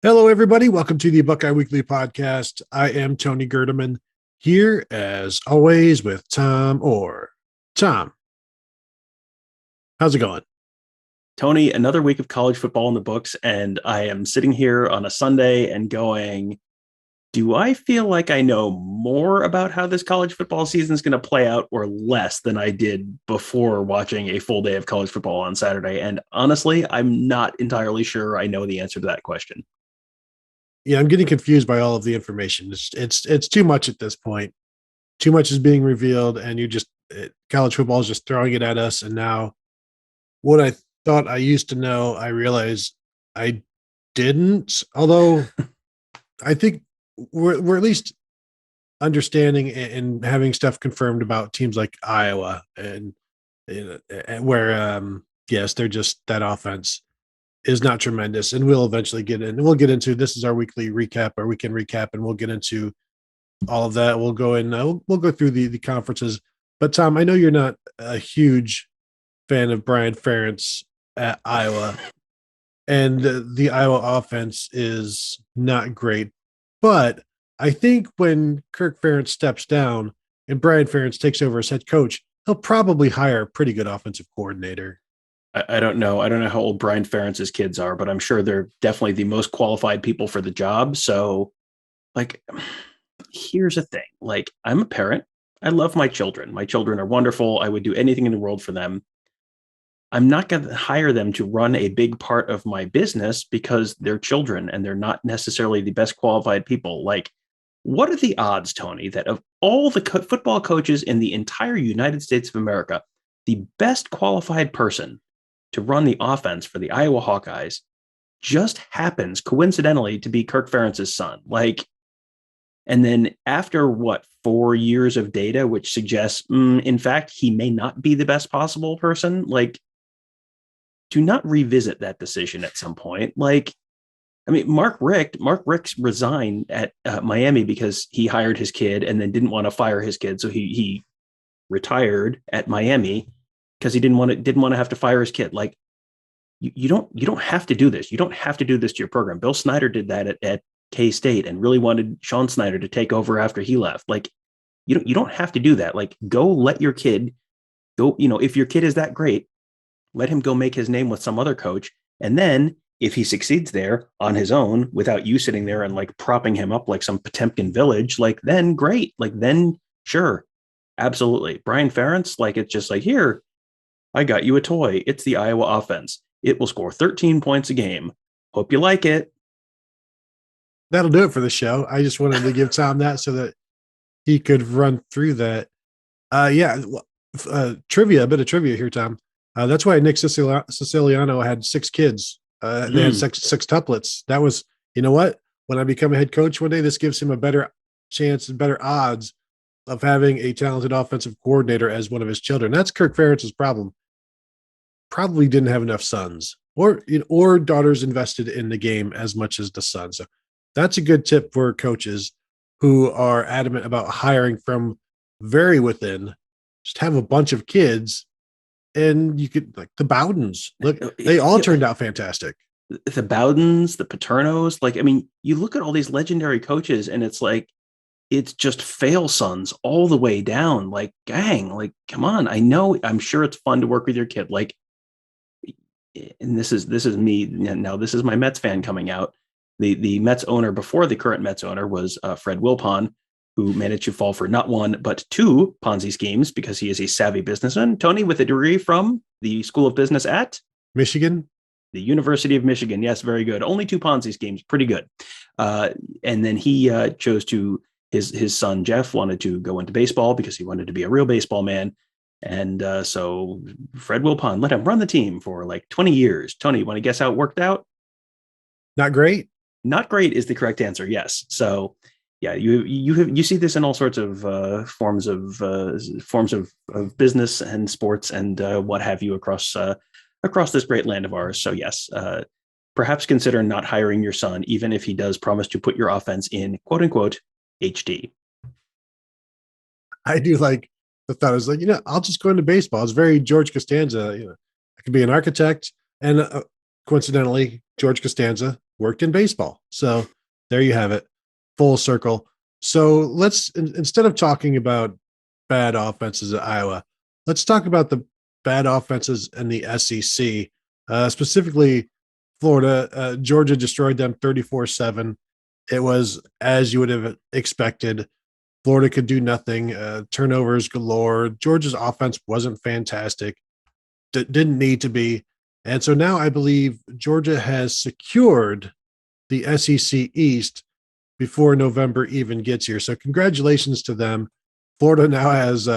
Hello, everybody. Welcome to the Buckeye Weekly Podcast. I am Tony Gerdeman here, as always, with Tom Orr. Tom, how's it going? Tony, another week of college football in the books, and I am sitting here on a Sunday and going, do I feel like I know more about how this college football season is going to play out or less than I did before watching a full day of college football on Saturday? And honestly, I'm not entirely sure I know the answer to that question. Yeah, I'm getting confused by all of the information. It's too much at this point. Too much is being revealed, and college football is just throwing it at us. And now, what I thought I used to know, I realize I didn't. Although I think we're at least understanding and having stuff confirmed about teams like Iowa and where yes, they're just that offense is not tremendous, and we'll eventually get in. And we'll get into this is our weekly recap, our weekend recap, and we'll get into all of that. We'll go in. We'll go through the conferences. But Tom, I know you're not a huge fan of Brian Ferentz at Iowa, and the Iowa offense is not great. But I think when Kirk Ferentz steps down and Brian Ferentz takes over as head coach, he'll probably hire a pretty good offensive coordinator. I don't know. I don't know how old Brian Ferentz's kids are, but I'm sure they're definitely the most qualified people for the job. So, like, here's the thing. Like, I'm a parent. I love my children. My children are wonderful. I would do anything in the world for them. I'm not going to hire them to run a big part of my business because they're children and they're not necessarily the best qualified people. Like, what are the odds, Tony, that of all the football coaches in the entire United States of America, the best qualified person to run the offense for the Iowa Hawkeyes just happens coincidentally to be Kirk Ferentz's son? Like, and then after 4 years of data, which suggests, in fact, he may not be the best possible person. Like, do not revisit that decision at some point. Like, I mean, Mark Richt resigned at Miami because he hired his kid and then didn't want to fire his kid. So he retired at Miami because he didn't want to have to fire his kid. Like, you don't have to do this. You don't have to do this to your program. Bill Snyder did that at K-State and really wanted Sean Snyder to take over after he left. Like, you don't have to do that. Like, go let your kid go. If your kid is that great, let him go make his name with some other coach. And then if he succeeds there on his own without you sitting there and like propping him up like some Potemkin village, like, then great. Like, then sure. Absolutely. Brian Ferentz, like, it's just like, here, I got you a toy. It's the Iowa offense. It will score 13 points a game. Hope you like it. That'll do it for the show. I just wanted to give Tom that so that he could run through that. A bit of trivia here, Tom. That's why Nick Siciliano had 6 kids. They had six tuplets. That was, you know what? When I become a head coach one day, this gives him a better chance and better odds of having a talented offensive coordinator as one of his children. That's Kirk Ferentz's problem. Probably didn't have enough sons or daughters invested in the game as much as the sons. So that's a good tip for coaches who are adamant about hiring from very within. Just have a bunch of kids, and you could, like the Bowdens. Look, they all turned out fantastic. The Bowdens, the Paternos. Like, I mean, you look at all these legendary coaches, and it's like, it's just fail sons all the way down. Like, gang, like, come on. I'm sure it's fun to work with your kid. Like, and this is me now. This is my Mets fan coming out. The Mets owner before the current Mets owner was Fred Wilpon, who managed to fall for not one but 2 Ponzi schemes because he is a savvy businessman. Tony, with a degree from the School of Business at Michigan, the University of Michigan. Yes, very good. Only 2 Ponzi schemes, pretty good. And then he chose to his son Jeff wanted to go into baseball because he wanted to be a real baseball man. And so Fred Wilpon let him run the team for like 20 years. Tony, you want to guess how it worked out? not great. Not great is the correct answer. Yes. So yeah, you see this in all sorts of forms of business and sports and what have you across this great land of ours. So yes, perhaps consider not hiring your son, even if he does promise to put your offense in quote unquote HD. I do like the thought. I was like, I'll just go into baseball. It's very George Costanza. I could be an architect, and coincidentally, George Costanza worked in baseball. So there you have it, full circle. So let's, instead of talking about bad offenses at Iowa, let's talk about the bad offenses in the SEC, specifically Florida. Georgia destroyed them 34-7. It was as you would have expected. Florida could do nothing. Turnovers galore. Georgia's offense wasn't fantastic. Didn't need to be. And so now I believe Georgia has secured the SEC East before November even gets here. So congratulations to them. Florida now has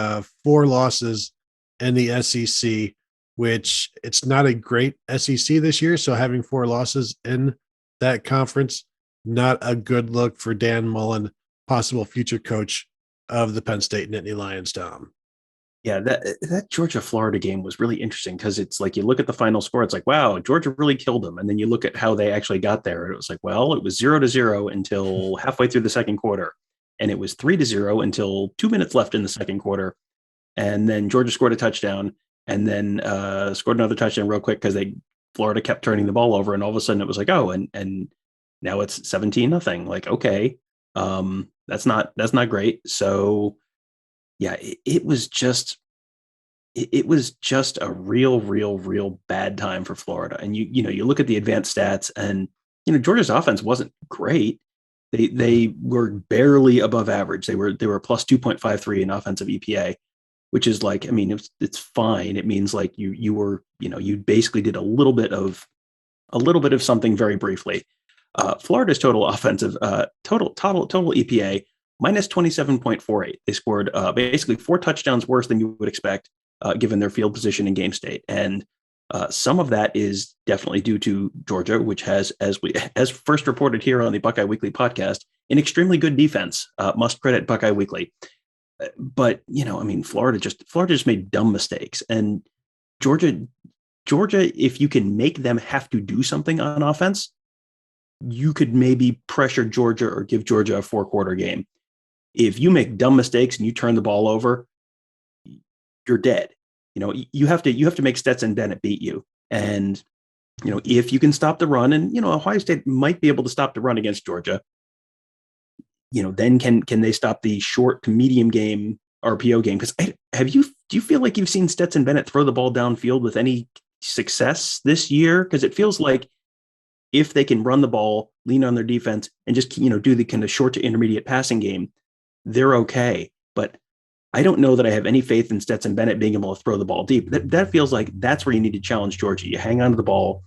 4 losses in the SEC, which it's not a great SEC this year. So having 4 losses in that conference, not a good look for Dan Mullen, possible future coach of the Penn State Nittany Lions, Tom. Yeah, that Georgia-Florida game was really interesting because it's like you look at the final score, it's like, wow, Georgia really killed them. And then you look at how they actually got there. And it was like, well, it was 0-0 until halfway through the second quarter. And it was 3-0 until 2 minutes left in the second quarter. And then Georgia scored a touchdown and then scored another touchdown real quick because Florida kept turning the ball over. And all of a sudden it was like, oh, and now it's 17-0. Like, okay, that's not great. So yeah, it was just a real bad time for Florida. And you look at the advanced stats, and Georgia's offense wasn't great. They were barely above average. They were plus 2.53 in offensive EPA, which is like, I mean, it's fine. It means like you basically did a little bit of something very briefly. Florida's total offensive total EPA minus 27.48. They scored basically 4 touchdowns worse than you would expect, given their field position in game state. And some of that is definitely due to Georgia, which has, as first reported here on the Buckeye Weekly podcast, an extremely good defense. Must credit Buckeye Weekly. But Florida just made dumb mistakes. And Georgia, if you can make them have to do something on offense, you could maybe pressure Georgia or give Georgia a 4-quarter game. If you make dumb mistakes and you turn the ball over, you're dead. You have to make Stetson Bennett beat you. And, if you can stop the run, and, Ohio State might be able to stop the run against Georgia, then can they stop the short to medium game RPO game? Because do you feel like you've seen Stetson Bennett throw the ball downfield with any success this year? Because it feels like if they can run the ball, lean on their defense, and just, do the kind of short to intermediate passing game, they're okay. But I don't know that I have any faith in Stetson Bennett being able to throw the ball deep. That feels like that's where you need to challenge Georgia. You hang on to the ball,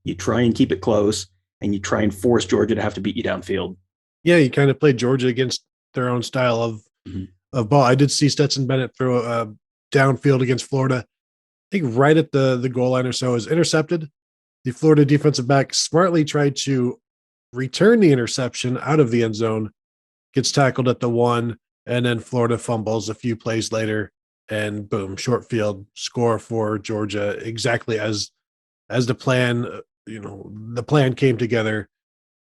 you try and keep it close, and you try and force Georgia to have to beat you downfield. Yeah, you kind of play Georgia against their own style of ball. I did see Stetson Bennett throw a downfield against Florida. I think right at the goal line or so, is intercepted. The Florida defensive back smartly tried to return the interception out of the end zone, gets tackled at the 1, and then Florida fumbles a few plays later, and boom, short field score for Georgia, exactly as the plan, the plan came together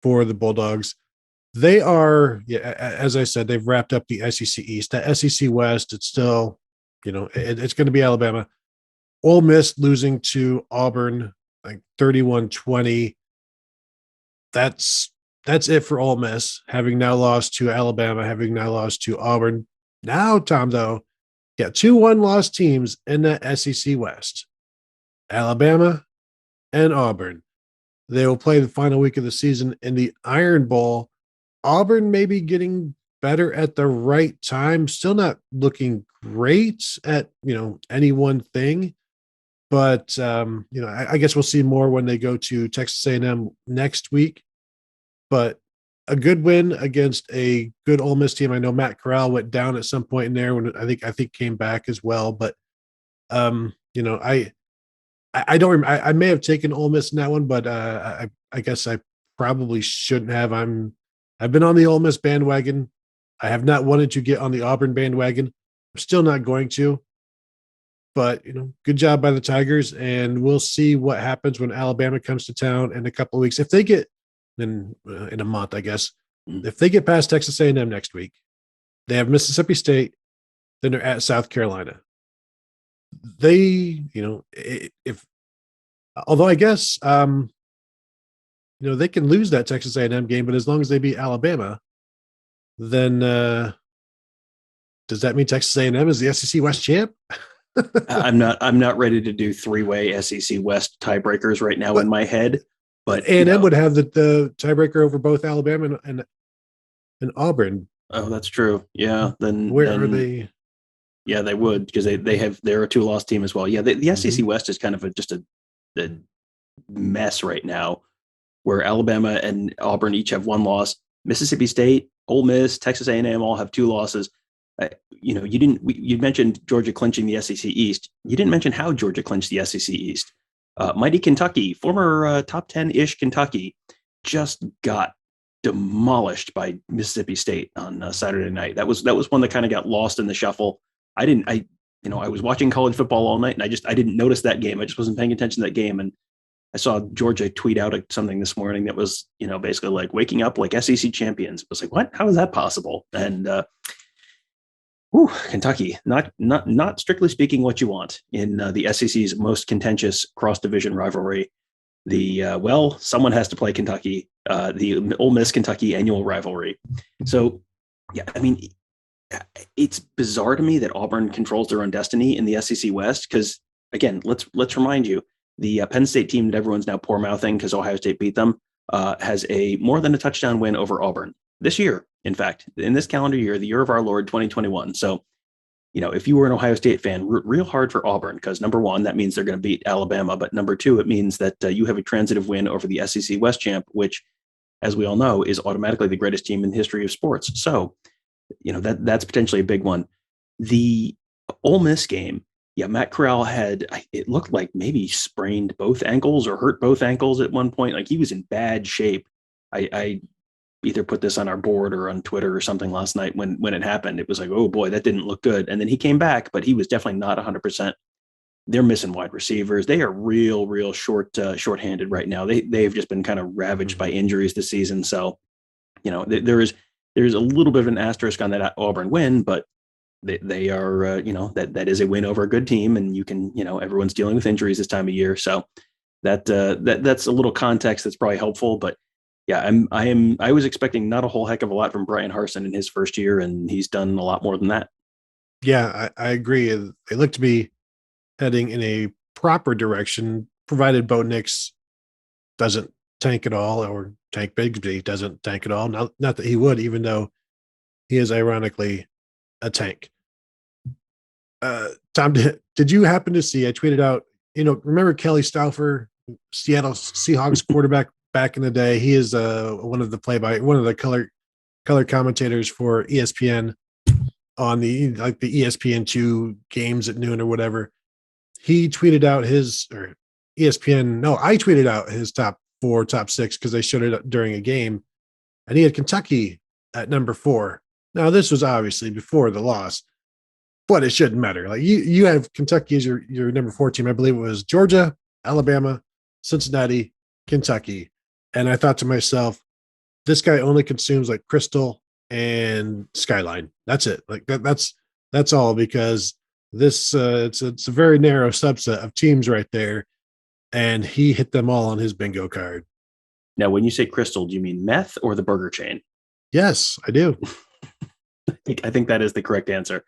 for the Bulldogs. They are, as I said, they've wrapped up the SEC East. The SEC West, it's still, it's going to be Alabama. Ole Miss losing to Auburn, like 31-20. That's it for Ole Miss, having now lost to Alabama, having now lost to Auburn. Now, Tom, though, 2 1-loss teams in the SEC West, Alabama and Auburn. They will play the final week of the season in the Iron Bowl. Auburn may be getting better at the right time, still not looking great at, any one thing. But, I guess we'll see more when they go to Texas A&M next week. But a good win against a good Ole Miss team. I know Matt Corral went down at some point in there when I think came back as well. But, I don't remember. I may have taken Ole Miss in that one, but I guess I probably shouldn't have. I've been on the Ole Miss bandwagon. I have not wanted to get on the Auburn bandwagon. I'm still not going to. But, good job by the Tigers, and we'll see what happens when Alabama comes to town in a couple of weeks. If they get in a month, I guess, if they get past Texas A&M next week, they have Mississippi State, then they're at South Carolina. They, although I guess, they can lose that Texas A&M game, but as long as they beat Alabama, then does that mean Texas A&M is the SEC West champ? I'm not ready to do 3-way SEC West tiebreakers right now in my head, but A&M would have the tiebreaker over both Alabama and Auburn. Oh, that's true. Yeah. Then are they? Yeah, they would, because they're a 2-loss team as well. Yeah, the SEC West is kind of just a mess right now, where Alabama and Auburn each have 1 loss. Mississippi State, Ole Miss, Texas A&M all have 2 losses. You mentioned Georgia clinching the SEC East. You didn't mention how Georgia clinched the SEC East. Mighty Kentucky, former top 10-ish Kentucky, just got demolished by Mississippi State on Saturday night. That was one that kind of got lost in the shuffle. I was watching college football all night, and I didn't notice that game. I just wasn't paying attention to that game, and I saw Georgia tweet out something this morning that was, basically like waking up like SEC champions. It was like, what? How is that possible? And Kentucky, not strictly speaking what you want in the SEC's most contentious cross-division rivalry. Someone has to play Kentucky, the Ole Miss Kentucky annual rivalry. So, yeah, I mean, it's bizarre to me that Auburn controls their own destiny in the SEC West, because, again, let's remind you, the Penn State team that everyone's now poor mouthing because Ohio State beat them has a more than a touchdown win over Auburn this year. In fact, in this calendar year, the year of our Lord 2021. So, if you were an Ohio State fan, root real hard for Auburn, because number one, that means they're going to beat Alabama. But number two, it means that you have a transitive win over the SEC West champ, which, as we all know, is automatically the greatest team in the history of sports. So, that's potentially a big one. The Ole Miss game, yeah, Matt Corral it looked like maybe sprained both ankles or hurt both ankles at one point. Like, he was in bad shape. I either put this on our board or on Twitter or something last night when it happened. It was like, oh boy, that didn't look good. And then he came back, but he was definitely not 100%. They're missing wide receivers. They are real shorthanded right now. They've just been kind of ravaged by injuries this season. So, there's a little bit of an asterisk on that Auburn win, but they are, that is a win over a good team, and you can, everyone's dealing with injuries this time of year. So that's a little context that's probably helpful, but yeah, I was expecting not a whole heck of a lot from Brian Harsin in his first year, and he's done a lot more than that. Yeah, I agree. They look to be heading in a proper direction, provided Bo Nix doesn't tank at all, or tank Bigsby doesn't tank at all. Not that he would, even though he is ironically a tank. Tom, did you happen to see, I tweeted out, remember Kelly Stauffer, Seattle Seahawks quarterback back in the day? He is one of the color commentators for ESPN on the ESPN2 games at noon or whatever. He tweeted out I tweeted out his top 4, top 6, because they showed it during a game, and he had Kentucky at number 4. Now, this was obviously before the loss, but it shouldn't matter. Like, you have Kentucky as your number 4 team. I believe it was Georgia, Alabama, Cincinnati, Kentucky. And I thought to myself, this guy only consumes like Crystal and Skyline. That's it. Like that's all, because this it's a very narrow subset of teams right there, and he hit them all on his bingo card. Now, when you say Crystal, do you mean meth or the burger chain? Yes, I do. I think that is the correct answer.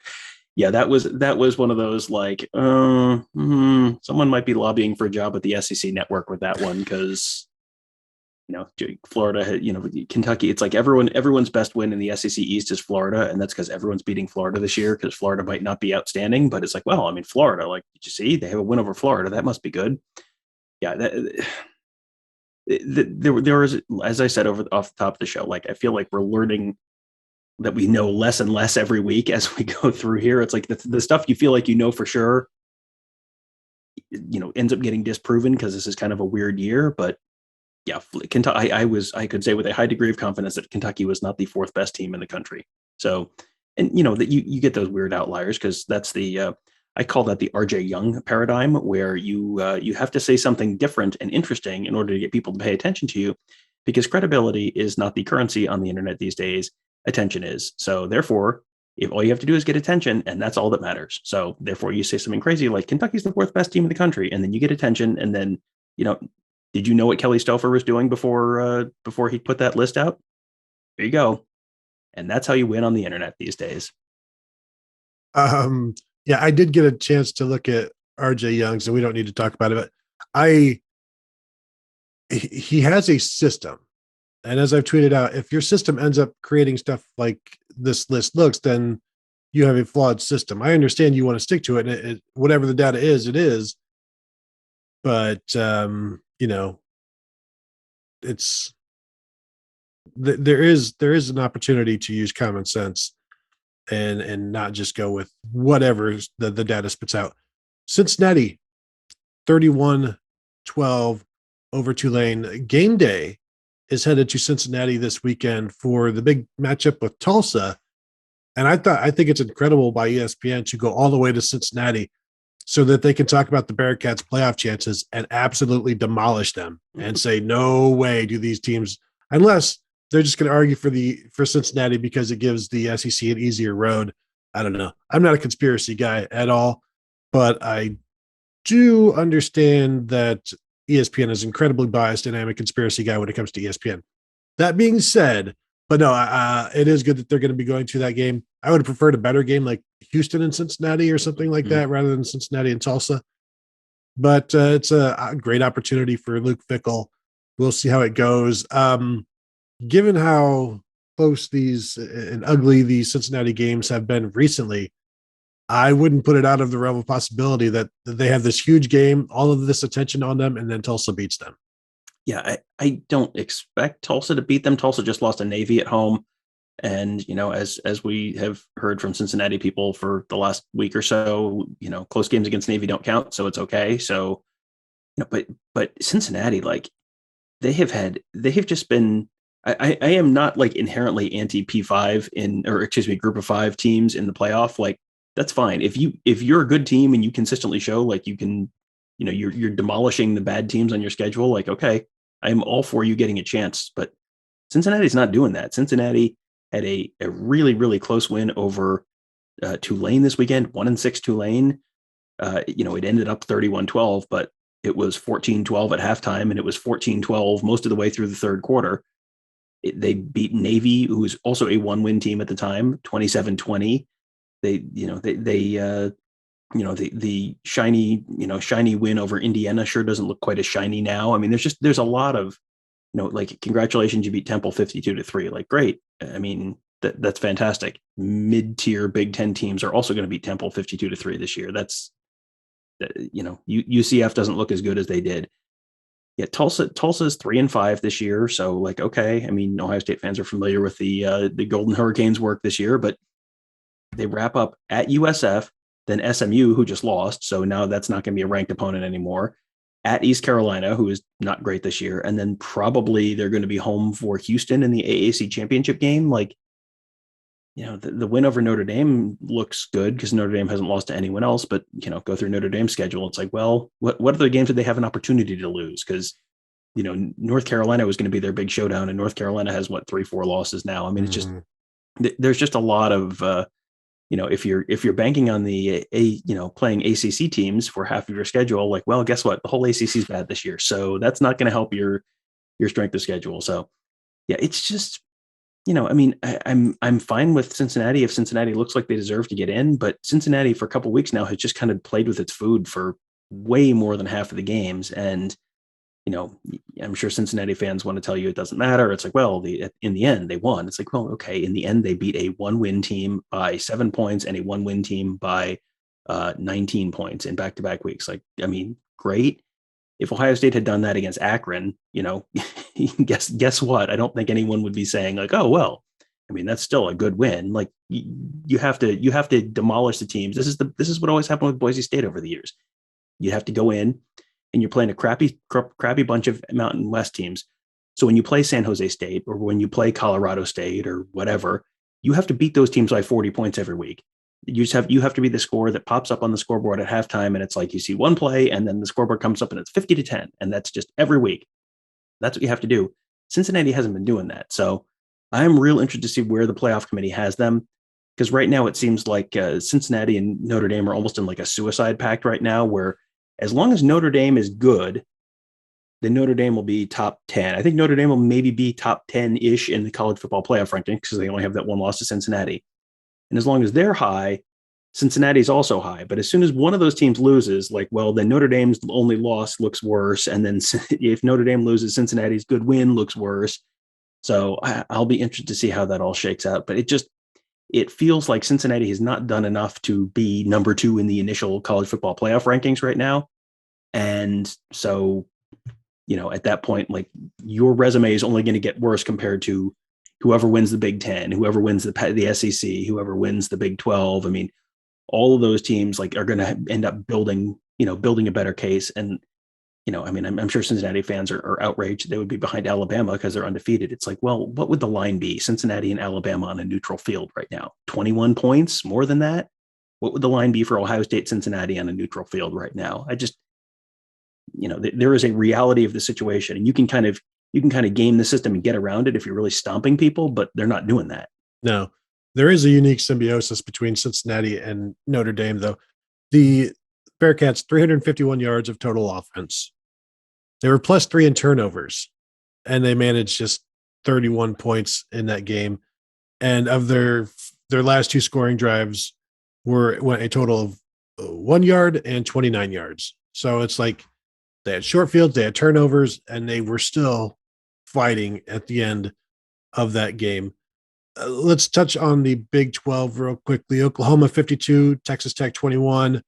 Yeah, that was one of those like, someone might be lobbying for a job at the SEC network with that one, because Florida, Kentucky. It's like everyone's best win in the SEC East is Florida, and that's because everyone's beating Florida this year, because Florida might not be outstanding, but it's like, well, I mean, Florida, like, did you see they have a win over Florida? That must be good. Yeah, there was, as I said off the top of the show, like, I feel like we're learning that we know less and less every week as we go through here. It's like the stuff you feel like for sure, ends up getting disproven, because this is kind of a weird year. But yeah, Kentucky, I could say with a high degree of confidence that Kentucky was not the 4th best team in the country. So, and that you get those weird outliers, because that's I call that the RJ Young paradigm, where you have to say something different and interesting in order to get people to pay attention to you, because credibility is not the currency on the internet these days. Attention is. So therefore, if all you have to do is get attention, and that's all that matters. So therefore, you say something crazy like Kentucky's the 4th best team in the country, and then you get attention, and then Did you know what Kelly Stouffer was doing before he put that list out? There you go. And that's how you win on the internet these days. Yeah, I did get a chance to look at RJ Young, so we don't need to talk about it, but he has a system. And as I've tweeted out, if your system ends up creating stuff like this list looks, then you have a flawed system. I understand you want to stick to it, and whatever the data is, it is. But it's there is an opportunity to use common sense and not just go with whatever the data spits out. Cincinnati 31-12 over Tulane. Game day is headed to Cincinnati this weekend for the big matchup with Tulsa. And I think it's incredible by ESPN to go all the way to Cincinnati so that they can talk about the Bearcats' playoff chances and absolutely demolish them and say, no way do these teams, unless they're just going to argue for Cincinnati because it gives the SEC an easier road. I don't know. I'm not a conspiracy guy at all, but I do understand that ESPN is incredibly biased, and I'm a conspiracy guy when it comes to ESPN. That being said, but no, it is good that they're going to be going to that game. I would have preferred a better game like Houston and Cincinnati or something like that rather than Cincinnati and Tulsa. But it's a great opportunity for Luke Fickell. We'll see how it goes. Given how close these and ugly these Cincinnati games have been recently, I wouldn't put it out of the realm of possibility that they have this huge game, all of this attention on them, and then Tulsa beats them. Yeah, I don't expect Tulsa to beat them. Tulsa just lost to Navy at home. And, as we have heard from Cincinnati people for the last week or so, close games against Navy don't count. So it's okay. So, but Cincinnati, like they have just been, I am not like inherently anti P5 group of 5 teams in the playoff. Like that's fine. If you're a good team and you consistently show like you can, you're demolishing the bad teams on your schedule. Like, okay, I'm all for you getting a chance, but Cincinnati's not doing that. Cincinnati had a really, really close win over Tulane this weekend, 1-6 Tulane. It ended up 31-12, but it was 14-12 at halftime, and it was 14-12 most of the way through the third quarter. They beat Navy, who was also a 1-win team at the time, 27-20. The shiny win over Indiana sure doesn't look quite as shiny now. I mean, there's a lot of, like, congratulations, you beat Temple 52-3. Like, great. I mean, that's fantastic. Mid-tier Big Ten teams are also going to beat Temple 52-3 this year. That's, UCF doesn't look as good as they did. Yeah, Tulsa's 3-5 this year. So, like, okay. I mean, Ohio State fans are familiar with the Golden Hurricanes work this year, but they wrap up at USF, then SMU, who just lost. So now that's not going to be a ranked opponent anymore. At East Carolina, who is not great this year. And then probably they're going to be home for Houston in the AAC championship game. Like, the win over Notre Dame looks good because Notre Dame hasn't lost to anyone else, but, go through Notre Dame's schedule. It's like, well, what other games did they have an opportunity to lose? Because, North Carolina was going to be their big showdown, and North Carolina has 3-4 losses now. I mean, it's just, there's just a lot of, if you're banking on playing ACC teams for half of your schedule, like, well, guess what? The whole ACC is bad this year. So that's not going to help your strength of schedule. So yeah, it's just, I mean, I'm fine with Cincinnati if Cincinnati looks like they deserve to get in, but Cincinnati for a couple of weeks now has just kind of played with its food for way more than half of the games. And, I'm sure Cincinnati fans want to tell you it doesn't matter. It's like, well, in the end they won. It's like, well, okay. In the end, they beat a 1-win team by 7 points and a 1-win team by 19 points in back-to-back weeks. Like, I mean, great. If Ohio State had done that against Akron, guess what? I don't think anyone would be saying like, oh, well, I mean, that's still a good win. Like you have to demolish the teams. This is what always happened with Boise State over the years. You have to go in and you're playing a crappy bunch of Mountain West teams. So when you play San Jose State or when you play Colorado State or whatever, you have to beat those teams by 40 points every week. You have to be the score that pops up on the scoreboard at halftime, and it's like you see one play and then the scoreboard comes up and it's 50-10, and that's just every week. That's what you have to do. Cincinnati hasn't been doing that. So I'm real interested to see where the playoff committee has them, because right now it seems like Cincinnati and Notre Dame are almost in like a suicide pact right now, where as long as Notre Dame is good, then Notre Dame will be top 10. I think Notre Dame will maybe be top 10-ish in the college football playoff ranking because they only have that one loss to Cincinnati. And as long as they're high, Cincinnati's also high. But as soon as one of those teams loses, like, well, then Notre Dame's only loss looks worse. And then if Notre Dame loses, Cincinnati's good win looks worse. So I'll be interested to see how that all shakes out. But it feels like Cincinnati has not done enough to be number 2 in the initial college football playoff rankings right now. And so, at that point, like, your resume is only going to get worse compared to whoever wins the Big Ten, whoever wins the SEC, whoever wins the Big 12. I mean, all of those teams like are going to end up building a better case. And, I'm sure Cincinnati fans are outraged. They would be behind Alabama because they're undefeated. It's like, well, what would the line be? Cincinnati and Alabama on a neutral field right now, 21 points, more than that. What would the line be for Ohio State, Cincinnati on a neutral field right now? There is a reality of the situation, and you can kind of game the system and get around it if you're really stomping people, but they're not doing that. No, there is a unique symbiosis between Cincinnati and Notre Dame, though. The Bearcats, 351 yards of total offense. They were +3 in turnovers, and they managed just 31 points in that game. And of their last 2 scoring drives went a total of 1 yard and 29 yards. So it's like they had short fields, they had turnovers, and they were still fighting at the end of that game. Let's touch on the Big 12 real quickly. Oklahoma 52, Texas Tech 21,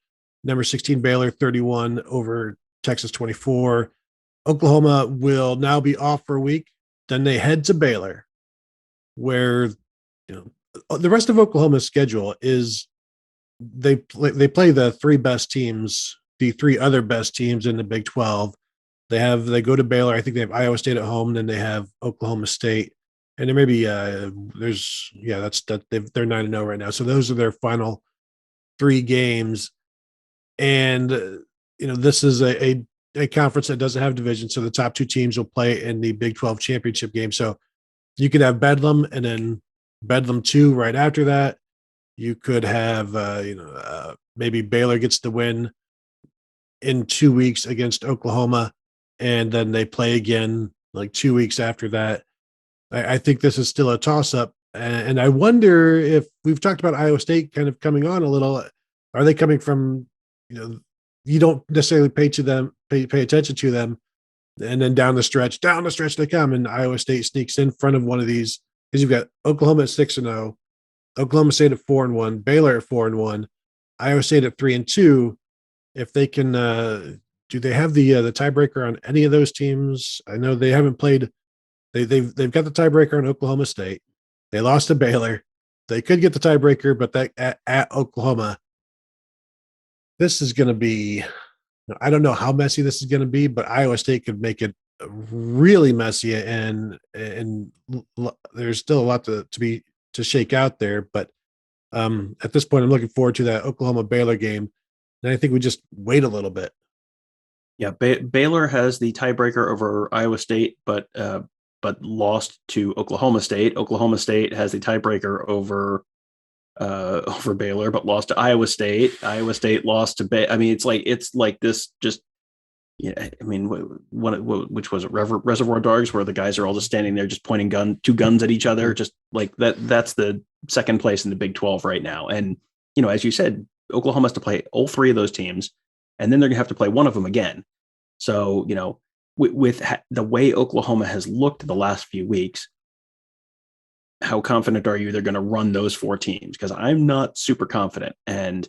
number 16 Baylor 31 over Texas 24. Oklahoma will now be off for a week. Then they head to Baylor, where the rest of Oklahoma's schedule is they play the 3 best teams, the 3 other best teams in the Big 12. They go to Baylor. I think they have Iowa State at home. Then they have Oklahoma State, and there may be they're 9-0 right now. So those are their final 3 games, and this is a conference that doesn't have division. So the top 2 teams will play in the Big 12 championship game. So you could have Bedlam and then Bedlam 2 right after that. You could have maybe Baylor gets the win in 2 weeks against Oklahoma, and then they play again like 2 weeks after that. I think this is still a toss-up, and I wonder if we've talked about Iowa State kind of coming on a little. Are they coming from, you don't necessarily pay attention to them, and then down the stretch they come, and Iowa State sneaks in front of one of these, because you've got Oklahoma at 6-0, Oklahoma State at 4-1, Baylor at 4-1, Iowa State at 3-2. If they can, do they have the tiebreaker on any of those teams? I know they haven't played. They've got the tiebreaker on Oklahoma State. They lost to Baylor. They could get the tiebreaker, but that at Oklahoma. This is going to be. I don't know how messy this is going to be, but Iowa State could make it really messy, and there's still a lot to shake out there. But at this point, I'm looking forward to that Oklahoma Baylor game, and I think we just wait a little bit. Yeah, Baylor has the tiebreaker over Iowa State, but lost to Oklahoma State. Oklahoma State has the tiebreaker over Baylor, but lost to Iowa State. Iowa State lost to I mean, it's like this. Just I mean, which was it? Reservoir Dogs, where the guys are all just standing there, just pointing 2 guns at each other, just like that. That's the second place in the Big 12 right now. And as you said, Oklahoma has to play all 3 of those teams, and then they're gonna have to play one of them again. So with the way Oklahoma has looked the last few weeks, how confident are you they're going to run those 4 teams? Because I'm not super confident. And,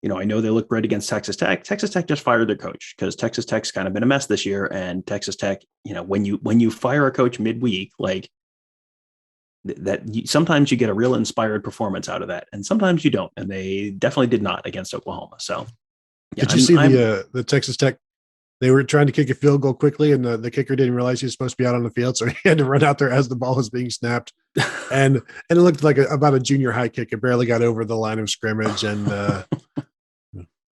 I know they look great against Texas Tech. Texas Tech just fired their coach because Texas Tech's kind of been a mess this year. And Texas Tech, when you fire a coach midweek, like that, sometimes you get a real inspired performance out of that, and sometimes you don't. And they definitely did not against Oklahoma. So, yeah, did you see the Texas Tech? They were trying to kick a field goal quickly, and the kicker didn't realize he was supposed to be out on the field, so he had to run out there as the ball was being snapped. And it looked like about a junior high kick. It barely got over the line of scrimmage, and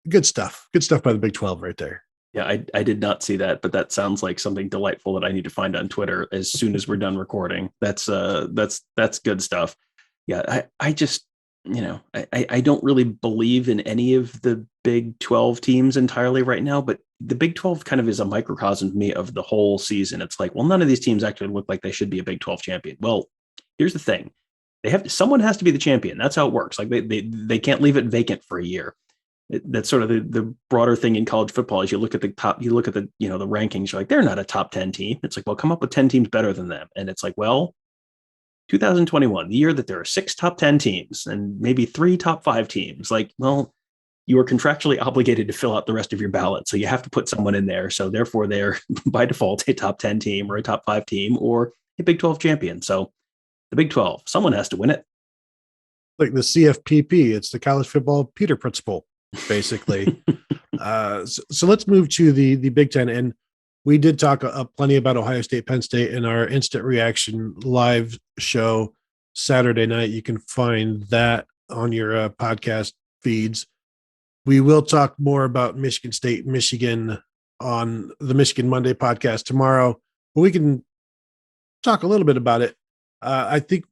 good stuff. Good stuff by the Big 12 right there. Yeah, I did not see that, but that sounds like something delightful that I need to find on Twitter as soon as we're done recording. That's good stuff. Yeah, I just I don't really believe in any of the Big 12 teams entirely right now, but the Big 12 kind of is a microcosm to me of the whole season. It's like, well, none of these teams actually look like they should be a Big 12 champion. Well, here's the thing. Someone has to be the champion. That's how it works. Like they can't leave it vacant for a year. That's sort of the broader thing in college football. Is you look at the the rankings, you're like, they're not a top 10 team. It's like, well, come up with 10 teams better than them. And it's like, well, 2021, the year that there are 6 top 10 teams and maybe 3 top 5 teams, like, well, you are contractually obligated to fill out the rest of your ballot. So you have to put someone in there. So therefore they're by default a top 10 team or a top 5 team or a Big 12 champion. So the Big 12, someone has to win it. Like the CFPP, it's the college football Peter principle, basically. So let's move to the Big Ten. And we did talk plenty about Ohio State, Penn State in our instant reaction live show Saturday night. You can find that on your podcast feeds. We will talk more about Michigan State, Michigan on the Michigan Monday podcast tomorrow, but we can talk a little bit about it. I think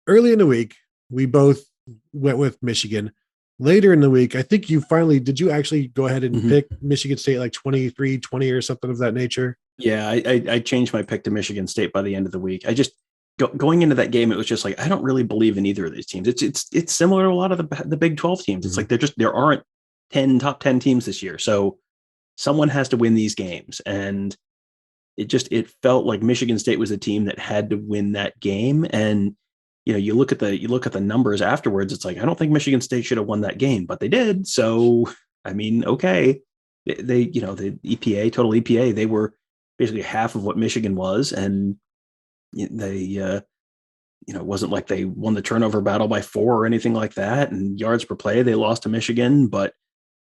early in the week, we both went with Michigan. Later in the week, I think did you actually go ahead and pick Michigan State like 23-20 or something of that nature? Yeah, I changed my pick to Michigan State by the end of the week. I just going into that game, it was just like, I don't really believe in either of these teams. It's similar to a lot of the Big 12 teams. It's like there aren't 10 top 10 teams this year. So someone has to win these games. And it felt like Michigan State was a team that had to win that game. And you look at the numbers afterwards, it's like, I don't think Michigan State should have won that game, but they did. So I mean, okay. The total EPA, they were basically half of what Michigan was, and they it wasn't like they won the turnover battle by 4 or anything like that. And yards per play, they lost to Michigan, but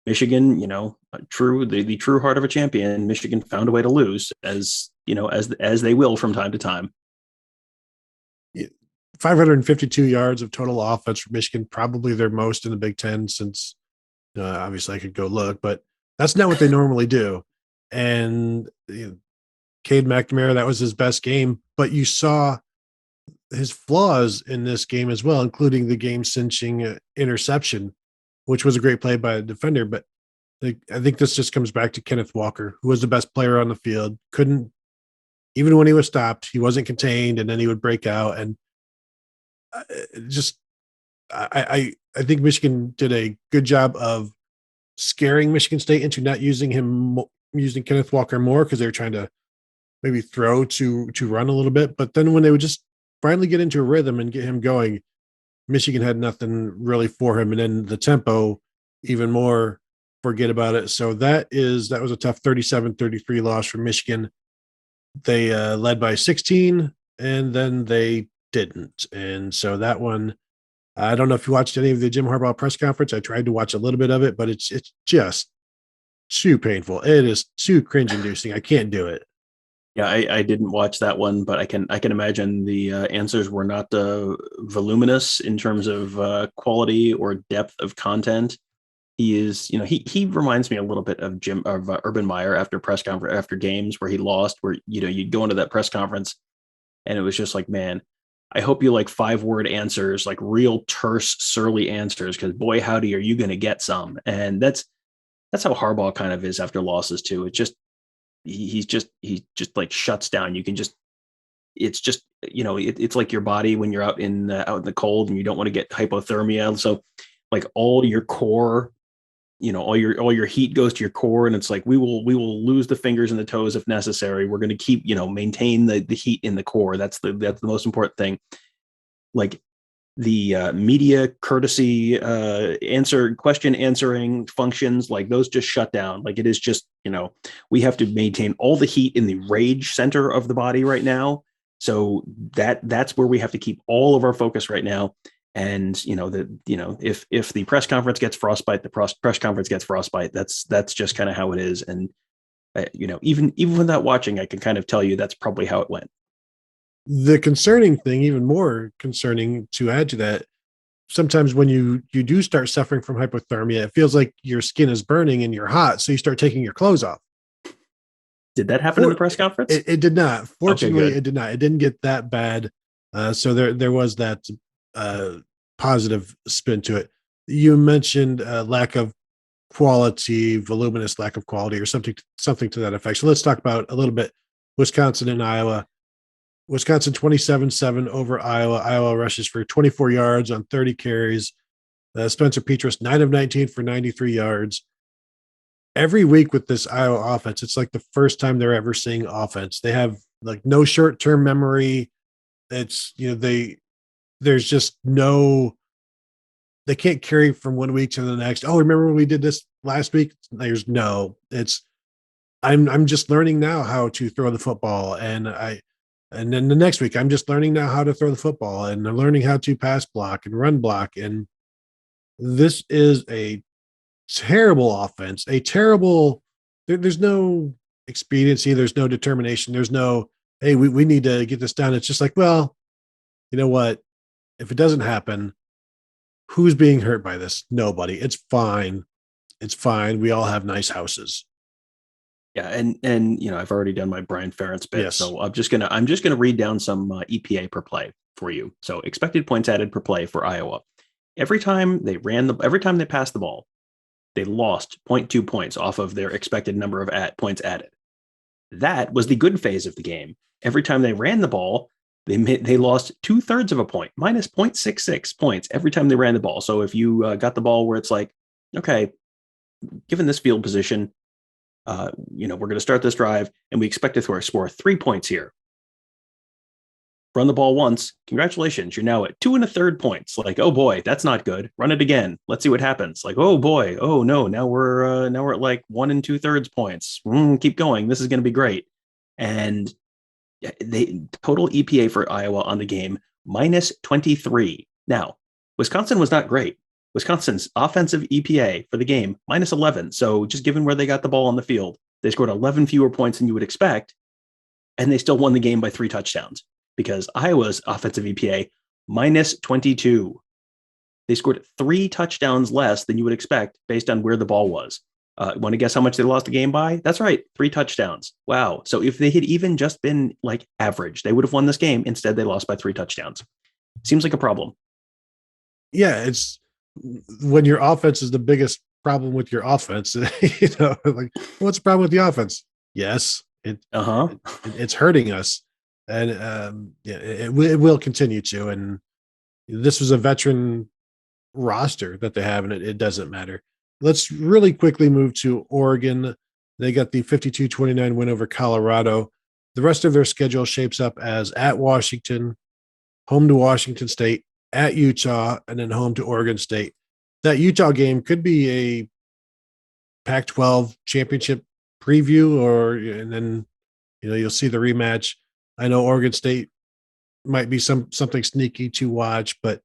Michigan, the true heart of a champion, Michigan found a way to lose, as they will from time to time. 552 yards of total offense for Michigan, probably their most in the Big Ten since obviously I could go look, but that's not what they normally do. And Cade McNamara, that was his best game, but you saw his flaws in this game as well, including the game-cinching interception, which was a great play by a defender. But I think this just comes back to Kenneth Walker, who was the best player on the field. Couldn't, even when he was stopped, he wasn't contained, and then he would break out. And I think Michigan did a good job of scaring Michigan State into not using Kenneth Walker more, because they were trying to maybe throw to run a little bit. But then when they would just finally get into a rhythm and get him going, Michigan had nothing really for him. And then the tempo, even more, forget about it. So that was a tough 37-33 loss for Michigan. They led by 16, and then they didn't. And so that one, I don't know if you watched any of the Jim Harbaugh press conference. I tried to watch a little bit of it, but it's just too painful. It is too cringe-inducing. I can't do it. Yeah, I didn't watch that one, but I can imagine the answers were not voluminous in terms of quality or depth of content. He is, he reminds me a little bit of Urban Meyer after games where he lost, where you'd go into that press conference and it was just like, man, I hope you like 5-word answers, like real terse, surly answers, because boy, howdy, are you going to get some? And that's how Harbaugh kind of is after losses too. It's just he just like shuts down. You can just, it's just, it's like your body when you're out in the cold and you don't want to get hypothermia. So like all your core, all your heat goes to your core, and it's like, we will lose the fingers and the toes if necessary. We're going to keep, maintain the heat in the core. That's the most important thing. Like the media courtesy question answering functions, like those just shut down. Like it is just, we have to maintain all the heat in the rage center of the body right now. So that's where we have to keep all of our focus right now. And if the press conference gets frostbite, the press conference gets frostbite. That's just kind of how it is. And even without watching, I can kind of tell you that's probably how it went. The concerning thing, even more concerning to add to that, sometimes when you do start suffering from hypothermia, it feels like your skin is burning and you're hot, so you start taking your clothes off. Did that happen in the press conference? It did not. Fortunately, okay, it did not. It didn't get that bad. So there was that positive spin to it. You mentioned lack of quality, voluminous lack of quality, or something to that effect. So let's talk about a little bit Wisconsin and Iowa. Wisconsin 27-7 over Iowa. Iowa rushes for 24 yards on 30 carries. Spencer Petras, 9 of 19 for 93 yards. Every week with this Iowa offense, it's like the first time they're ever seeing offense. They have like no short-term memory. It's, there's just no, they can't carry from one week to the next. Oh, remember when we did this last week? There's no, I'm just learning now how to throw the football. And then the next week, I'm just learning now how to throw the football, and I'm learning how to pass block and run block. And this is a terrible offense, there's no expediency. There's no determination. There's no, hey, we need to get this done. It's just like, well, you know what? If it doesn't happen, who's being hurt by this? Nobody. It's fine. It's fine. We all have nice houses. Yeah, and I've already done my Brian Ferentz bit, Yes. so I'm just gonna read down some EPA per play for you. So expected points added per play for Iowa. Every time they passed the ball, they lost 0.2 points off of their expected number of points added. That was the good phase of the game. Every time they ran the ball, they lost 2/3 of a point, minus 0.66 points every time they ran the ball. So if you got the ball where it's like, okay, given this field position, we're going to start this drive and we expect to score 3 points here. Run the ball once. Congratulations. You're now at 2 1/3 points. Like, oh boy, that's not good. Run it again. Let's see what happens. Like, oh boy. Oh no. Now we're at like 1 2/3 points. Keep going. This is going to be great. And they total EPA for Iowa on the game, minus 23. Now, Wisconsin was not great. Wisconsin's offensive EPA for the game, minus 11. So just given where they got the ball on the field, they scored 11 fewer points than you would expect, and they still won the game by 3 touchdowns because Iowa's offensive EPA, minus 22. They scored 3 touchdowns less than you would expect based on where the ball was. Want to guess how much they lost the game by? That's right, 3 touchdowns. Wow. So if they had even just been like average, they would have won this game. Instead, they lost by 3 touchdowns. Seems like a problem. Yeah, it's when your offense is the biggest problem with your offense. Like, what's the problem with the offense? Yes, it's hurting us, and it will continue to. And this was a veteran roster that they have, and it doesn't matter. Let's really quickly move to Oregon. They got the 52-29 win over Colorado. The rest of their schedule shapes up as at Washington, home to Washington State, at Utah, and then home to Oregon State. That Utah game could be a Pac-12 championship preview, and then you'll see the rematch. I know Oregon State might be something sneaky to watch, but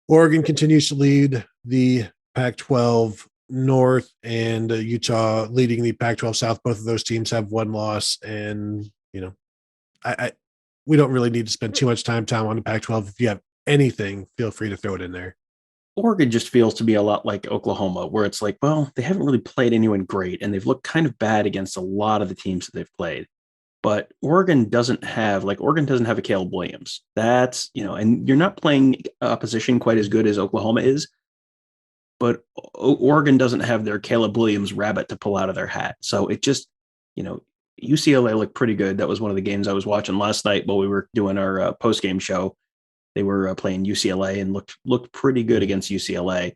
Oregon continues to lead the Pac-12 North, and Utah leading the Pac-12 South. Both of those teams have 1 loss, and we don't really need to spend too much time on the Pac-12. If you have anything, feel free to throw it in there. Oregon just feels to be a lot like Oklahoma, where it's like, well, they haven't really played anyone great, and they've looked kind of bad against a lot of the teams that they've played. But Oregon doesn't have a Caleb Williams. That's, and you're not playing opposition quite as good as Oklahoma is, but Oregon doesn't have their Caleb Williams rabbit to pull out of their hat. So it just, UCLA looked pretty good. That was one of the games I was watching last night while we were doing our post-game show. They were playing UCLA and looked pretty good against UCLA.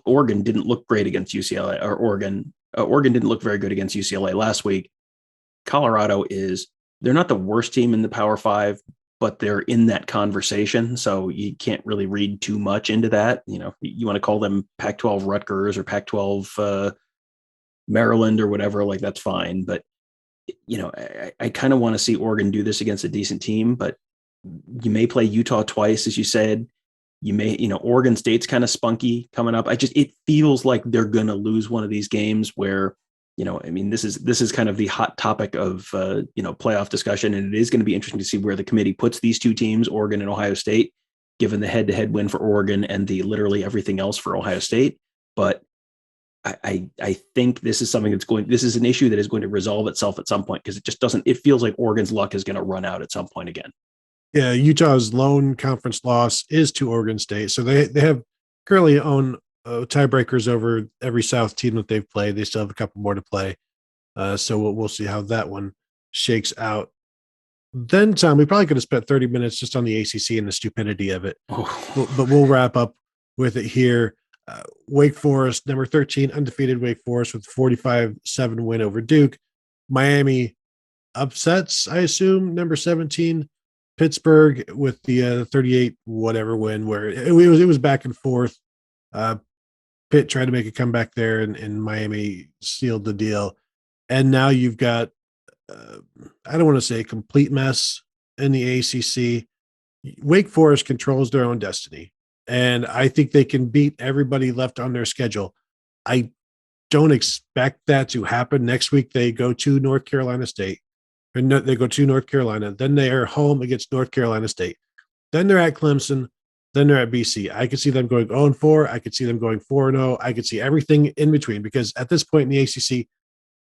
Oregon didn't look great against UCLA, or Oregon didn't look very good against UCLA last week. Colorado they're not the worst team in the Power 5, but they're in that conversation. So you can't really read too much into that. You want to call them Pac-12 Rutgers or Pac-12 Maryland or whatever, like that's fine. But, I kind of want to see Oregon do this against a decent team, but you may play Utah twice, as you said. You may, Oregon State's kind of spunky coming up. It feels like they're going to lose one of these games where, this is kind of the hot topic of, playoff discussion. And it is going to be interesting to see where the committee puts these 2 teams, Oregon and Ohio State, given the head-to-head win for Oregon and the literally everything else for Ohio State. But I think this is this is an issue that is going to resolve itself at some point, because it feels like Oregon's luck is going to run out at some point again. Yeah, Utah's lone conference loss is to Oregon State. So they have currently own tiebreakers over every South team that they've played. They still have a couple more to play. So we'll see how that one shakes out. Then, Tom, we probably could have spent 30 minutes just on the ACC and the stupidity of it, but we'll wrap up with it here. Wake Forest, number 13, undefeated Wake Forest with 45-7 win over Duke. Miami upsets, I assume, number 17, Pittsburgh with the 38 whatever win, where it was back and forth. Pitt tried to make a comeback there, and Miami sealed the deal. And now you've got, I don't want to say a complete mess in the ACC. Wake Forest controls their own destiny, and I think they can beat everybody left on their schedule. I don't expect that to happen. Next week, they go to North Carolina State, and they go to North Carolina. Then they are home against North Carolina State. Then they're at Clemson. Then they're at BC. I could see them going 0-4. I could see them going 4-0. I could see everything in between, because at this point in the ACC,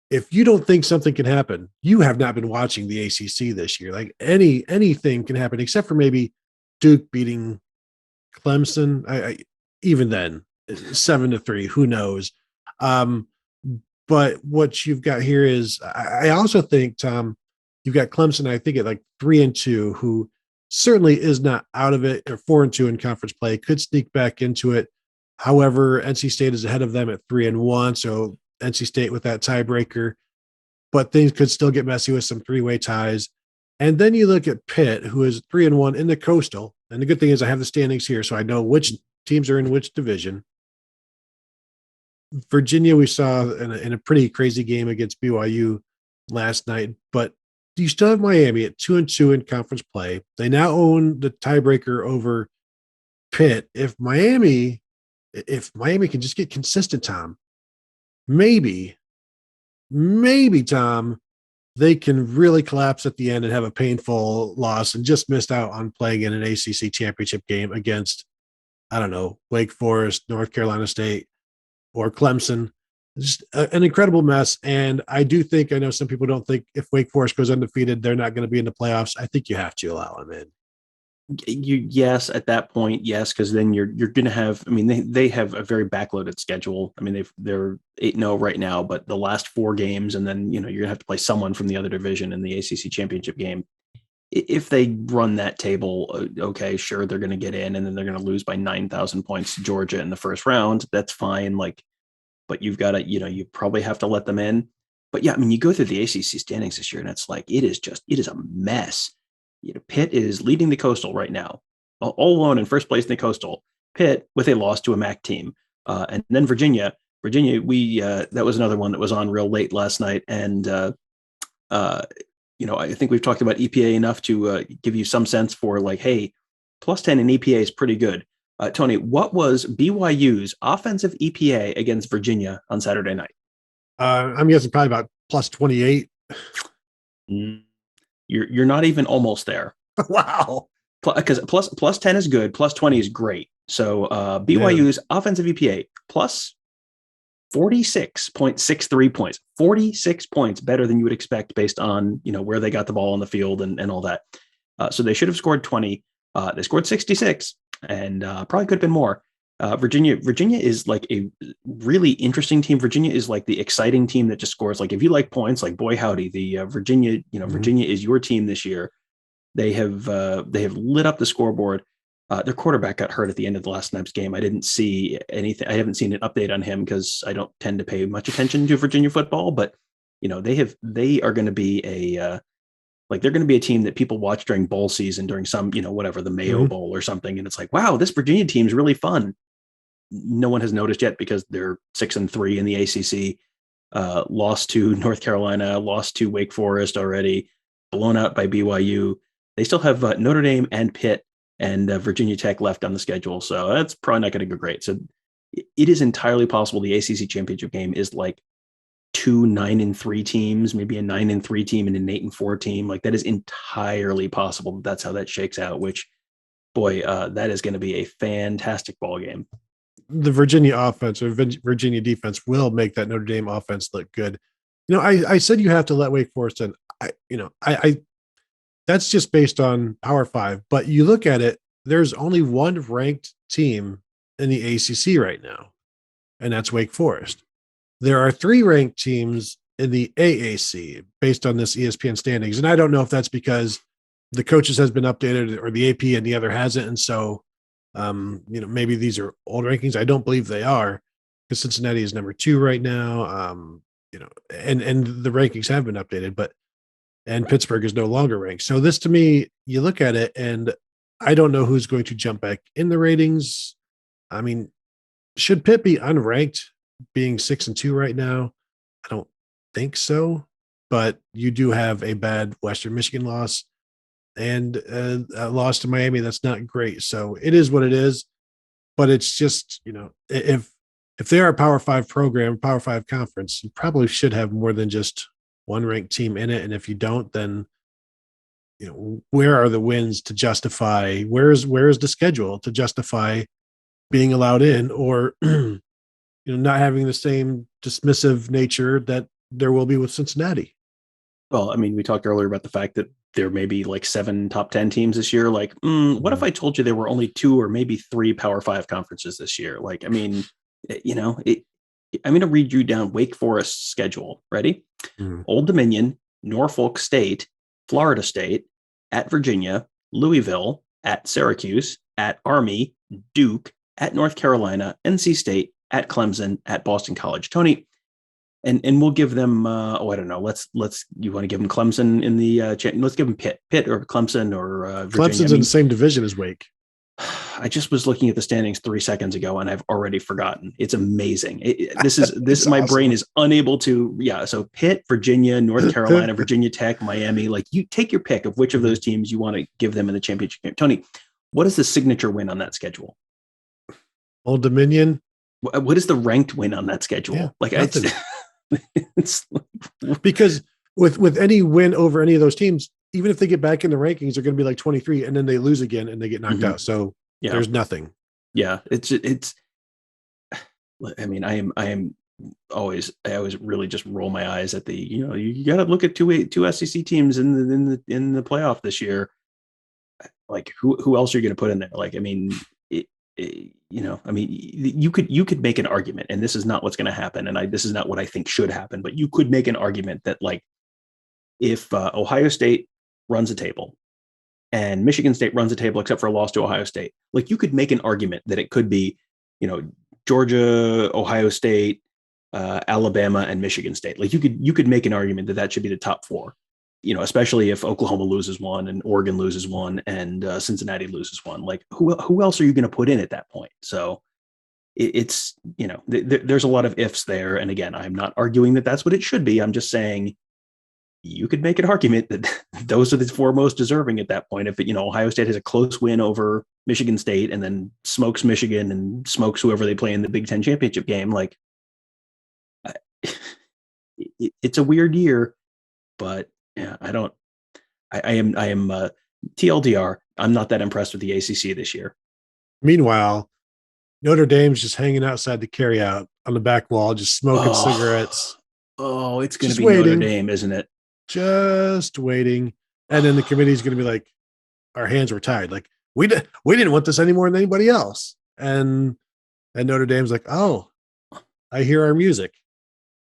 if you don't think something can happen, you have not been watching the ACC this year. Like anything can happen, except for maybe Duke beating Clemson. Even then, 7-3, who knows? But what you've got here is, I also think, Tom, you've got Clemson, I think, at like 3-2, who certainly is not out of it, or 4-2 in conference play, could sneak back into it. However, NC State is ahead of them at 3-1. So NC State with that tiebreaker, but things could still get messy with some three-way ties. And then you look at Pitt, who is 3-1 in the Coastal. And the good thing is I have the standings here, so I know which teams are in which division. Virginia, we saw in a pretty crazy game against BYU last night, but you still have Miami at 2-2 in conference play. They now own the tiebreaker over Pitt. If Miami can just get consistent, Tom, maybe, Tom, they can really collapse at the end and have a painful loss and just missed out on playing in an ACC championship game against, I don't know, Wake Forest, North Carolina State, or Clemson. Just an incredible mess. And I do think, I know some people don't think if Wake Forest goes undefeated, they're not going to be in the playoffs. I think you have to allow them in. Yes, at that point, yes, because then you're going to have. I mean, they have a very backloaded schedule. I mean, they're 8-0 right now, but the last 4 games, and then you're going to have to play someone from the other division in the ACC championship game. If they run that table, okay, sure, they're going to get in, and then they're going to lose by 9,000 points to Georgia in the first round. That's fine. But you've got to, you probably have to let them in. But yeah, I mean, you go through the ACC standings this year, and it's like it is a mess. Pitt is leading the Coastal right now, all alone in first place in the Coastal. Pitt with a loss to a MAC team, and then Virginia. We that was another one that was on real late last night, and I think we've talked about EPA enough to give you some sense for like, hey, +10 in EPA is pretty good. Tony, what was BYU's offensive EPA against Virginia on Saturday night? I'm guessing probably about +28. You're not even almost there. Wow. Because +10 is good, +20 is great. So BYU's offensive EPA plus 46.63 points, 46 points better than you would expect based on where they got the ball on the field and all that. So they should have scored 20. They scored 66, and probably could have been more. Virginia is like a really interesting team. Virginia is like the exciting team that just scores. Like if you like points, like boy howdy, the Virginia, Virginia is your team this year. They have lit up the scoreboard. Their quarterback got hurt at the end of the last night's game. I didn't see anything. I haven't seen an update on him because I don't tend to pay much attention to Virginia football. But they are going to be they're going to be a team that people watch during bowl season, during some whatever, the Mayo Bowl or something, and it's like, wow, this Virginia team is really fun. No one has noticed yet because they're 6-3 in the ACC. Lost to North Carolina, lost to Wake Forest already, blown out by BYU. They still have Notre Dame and Pitt and Virginia Tech left on the schedule. So that's probably not going to go great. So it is entirely possible the ACC championship game is like 2 9-3 teams, maybe a 9-3 team and an 8-4 team. Like that is entirely possible. That's how that shakes out, which boy, that is going to be a fantastic ball game. The Virginia offense or Virginia defense will make that Notre Dame offense look good. I said you have to let Wake Forest in. I that's just based on Power 5, but you look at it, there's only one ranked team in the ACC right now. and that's Wake Forest. There are 3 ranked teams in the AAC based on this ESPN standings. And I don't know if that's because the coaches has been updated or the AP and the other hasn't. And so, maybe these are old rankings. I don't believe they are, because Cincinnati is number 2 right now. And the rankings have been updated, and Pittsburgh is no longer ranked. So this, to me, you look at it and I don't know who's going to jump back in the ratings. I mean, should Pitt be unranked being 6-2 right now? I don't think so, but you do have a bad Western Michigan loss and a loss to Miami. That's not great. So it is what it is, but it's just, if they are a Power 5 program, Power 5 conference, you probably should have more than just one ranked team in it. And if you don't, then where are the wins to justify, where is the schedule to justify being allowed in, or not having the same dismissive nature that there will be with Cincinnati. Well, I mean, we talked earlier about the fact that there may be like 7 top 10 teams this year. Like, what if I told you there were only 2 or maybe 3 Power 5 conferences this year? Like, I mean, I'm going to read you down Wake Forest's schedule. Ready? Old Dominion, Norfolk State, Florida State, at Virginia, Louisville, at Syracuse, at Army, Duke, at North Carolina, NC State, at Clemson, at Boston College. Tony, and we'll give them, I don't know. You want to give them Clemson in the, let's give them Pitt or Clemson or Virginia. Clemson's in the same division as Wake. I just was looking at the standings 3 seconds ago and I've already forgotten. It's amazing. This is my awesome. Brain is unable to. Yeah. So Pitt, Virginia, North Carolina, Virginia Tech, Miami, like you take your pick of which of those teams you want to give them in the championship game. Tony, what is the signature win on that schedule? Old Dominion. What is the ranked win on that schedule? Yeah, like it's because with any win over any of those teams, even if they get back in the rankings, they're going to be like 23 and then they lose again and they get knocked out. So there's nothing. Yeah. It's, I mean, I always really just roll my eyes at the, you got to look at two SEC teams in the playoff this year. Like who else are you going to put in there? Like, I mean, you could make an argument, and this is not what's going to happen. And this is not what I think should happen, but you could make an argument that like, if Ohio State runs a table and Michigan State runs a table, except for a loss to Ohio State, like you could make an argument that it could be, Georgia, Ohio State, Alabama, and Michigan State. Like you could make an argument that should be the top 4, especially if Oklahoma loses one and Oregon loses one and Cincinnati loses one. Like who else are you going to put in at that point? So it's, there's a lot of ifs there. And again, I'm not arguing that that's what it should be. I'm just saying, you could make an argument that those are the 4 most deserving at that point. If Ohio State has a close win over Michigan State and then smokes Michigan and smokes whoever they play in the Big Ten championship game, like it's a weird year, but yeah, I am TLDR. I'm not that impressed with the ACC this year. Meanwhile, Notre Dame's just hanging outside the carryout on the back wall, just smoking cigarettes. Oh, it's going to be waiting. Notre Dame, isn't it? Just waiting. And then the committee's going to be like, our hands were tied. Like we didn't want this any more than anybody else. And Notre Dame's like, oh, I hear our music.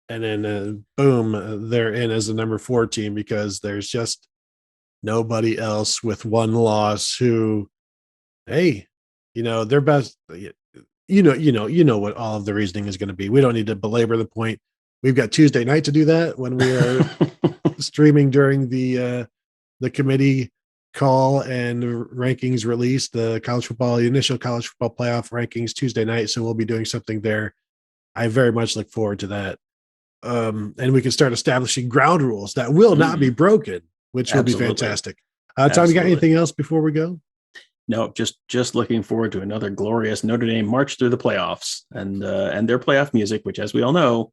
And then boom, they're in as the number 4 team because there's just nobody else with one loss who, hey, their best, you know what all of the reasoning is going to be. We don't need to belabor the point. We've got Tuesday night to do that when we are streaming during the committee call and rankings release, the initial college football playoff rankings Tuesday night. So we'll be doing something there. I very much look forward to that. And we can start establishing ground rules that will not be broken, which will be fantastic. Tom, you got anything else before we go? No, just looking forward to another glorious Notre Dame march through the playoffs and their playoff music, which, as we all know,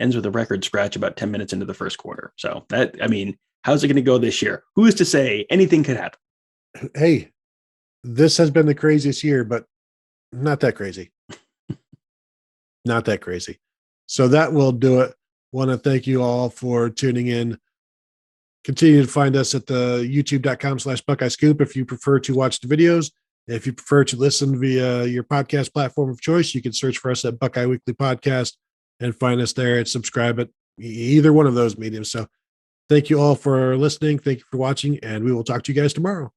ends with a record scratch about 10 minutes into the first quarter. So how's it going to go this year? Who is to say anything could happen? Hey, this has been the craziest year, but not that crazy. Not that crazy. So that will do it. Want to thank you all for tuning in. Continue to find us at the youtube.com/Buckeye Scoop if you prefer to watch the videos. If you prefer to listen via your podcast platform of choice, you can search for us at Buckeye Weekly Podcast and find us there and subscribe at either one of those mediums. So thank you all for listening. Thank you for watching, and we will talk to you guys tomorrow.